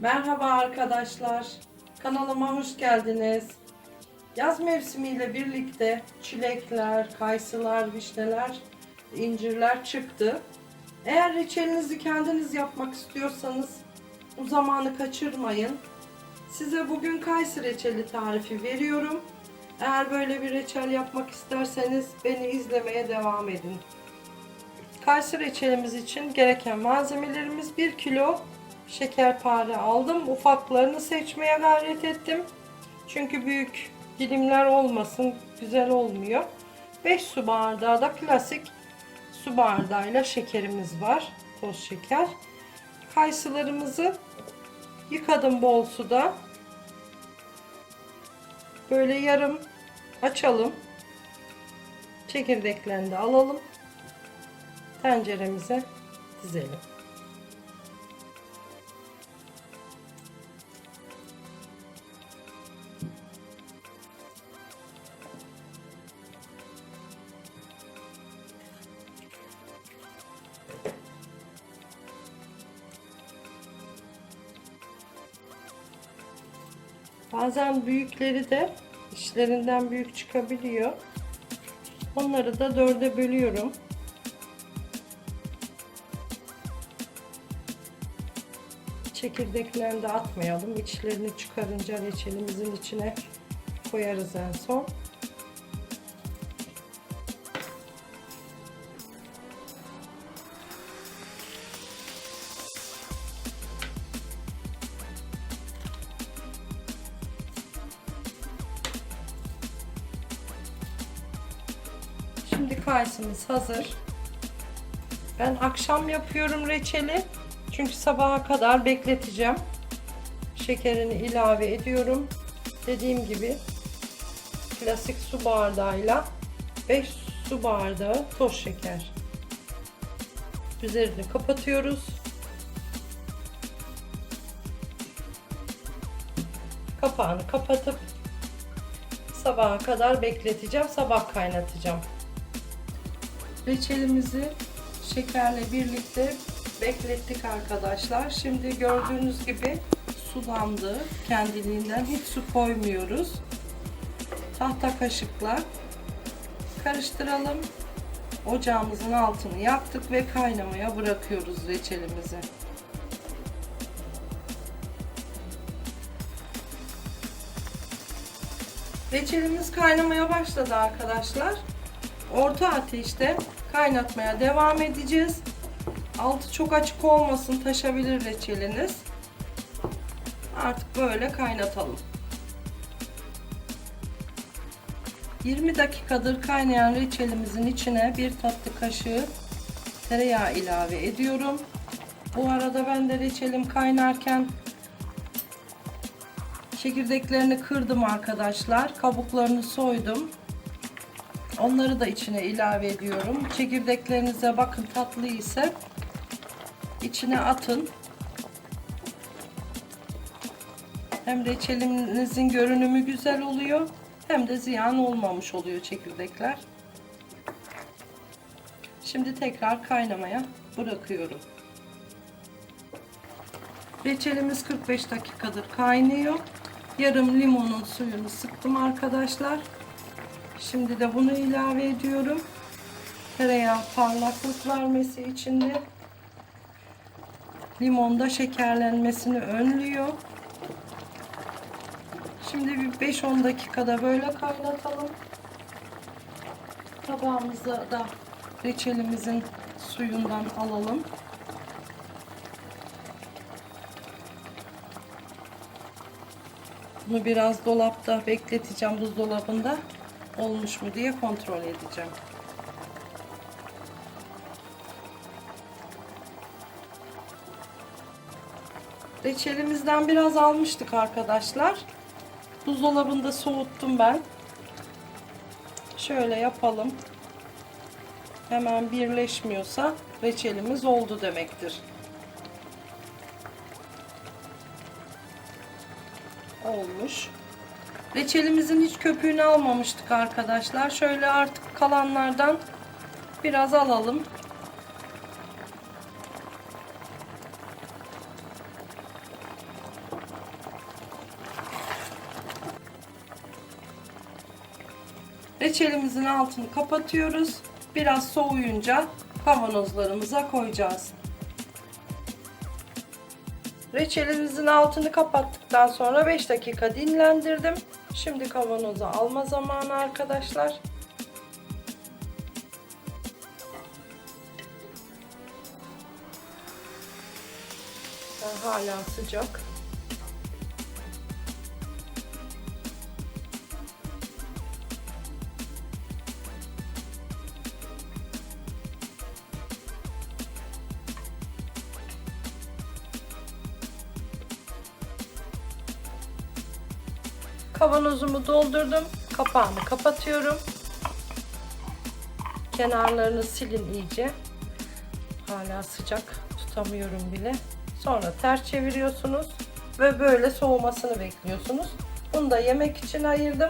Merhaba arkadaşlar. Kanalıma hoş geldiniz. Yaz mevsimiyle birlikte çilekler, kayısılar, vişneler, incirler çıktı. Eğer reçelinizi kendiniz yapmak istiyorsanız bu zamanı kaçırmayın. Size bugün kayısı reçeli tarifi veriyorum. Eğer böyle bir reçel yapmak isterseniz beni izlemeye devam edin. Kayısı reçelimiz için gereken malzemelerimiz 1 kilo şekerpare aldım. Ufaklarını seçmeye gayret ettim. Çünkü büyük dilimler olmasın, güzel olmuyor. 5 su bardağı da klasik su bardağıyla şekerimiz var. Toz şeker. Kayısılarımızı yıkadım bol suda. Böyle yarım açalım. Çekirdeklerini de alalım. Tenceremize dizelim. Bazen büyükleri de içlerinden büyük çıkabiliyor. Onları da 4'e bölüyorum. Çekirdeklerini de atmayalım. İçlerini çıkarınca reçelimizin içine koyarız en son. Şimdi kayısımız hazır. Ben akşam yapıyorum reçeli. Çünkü sabaha kadar bekleteceğim. Şekerini ilave ediyorum. Dediğim gibi klasik su bardağıyla 5 su bardağı toz şeker. Üzerini kapatıyoruz. Kapağını kapatıp sabaha kadar bekleteceğim. Sabah kaynatacağım. Reçelimizi şekerle birlikte beklettik arkadaşlar. Şimdi gördüğünüz gibi sulandı. Kendiliğinden hiç su koymuyoruz. Tahta kaşıkla karıştıralım. Ocağımızın altını yaktık ve kaynamaya bırakıyoruz reçelimizi. Reçelimiz kaynamaya başladı arkadaşlar. Orta ateşte kaynatmaya devam edeceğiz. Altı çok açık olmasın, taşabilir reçeliniz. Artık böyle kaynatalım. 20 dakikadır kaynayan reçelimizin içine bir tatlı kaşığı tereyağı ilave ediyorum. Bu arada ben de reçelim kaynarken çekirdeklerini kırdım arkadaşlar. Kabuklarını soydum. Onları da içine ilave ediyorum. Çekirdeklerinize bakın, tatlı ise içine atın. Hem reçelinizin görünümü güzel oluyor, hem de ziyan olmamış oluyor çekirdekler. Şimdi tekrar kaynamaya bırakıyorum. Reçelimiz 45 dakikadır kaynıyor. Yarım limonun suyunu sıktım arkadaşlar. Şimdi de bunu ilave ediyorum. Tereyağı parlaklık vermesi için de limonda şekerlenmesini önlüyor. Şimdi bir 5-10 dakikada böyle kaynatalım. Tabağımıza da reçelimizin suyundan alalım. Bunu biraz dolapta bekleteceğim, buzdolabında. Olmuş mu diye kontrol edeceğim. Reçelimizden biraz almıştık arkadaşlar. Buzdolabında soğuttum ben. Şöyle yapalım. Hemen birleşmiyorsa reçelimiz oldu demektir. Olmuş. Reçelimizin hiç köpüğünü almamıştık arkadaşlar. Şöyle artık kalanlardan biraz alalım. Reçelimizin altını kapatıyoruz. Biraz soğuyunca kavanozlarımıza koyacağız. Reçelimizin altını kapattıktan sonra 5 dakika dinlendirdim. Şimdi kavanoza alma zamanı arkadaşlar. Hala sıcak. Kavanozumu doldurdum. Kapağını kapatıyorum. Kenarlarını silin iyice. Hala sıcak. Tutamıyorum bile. Sonra ters çeviriyorsunuz ve böyle soğumasını bekliyorsunuz. Bunu da yemek için ayırdım.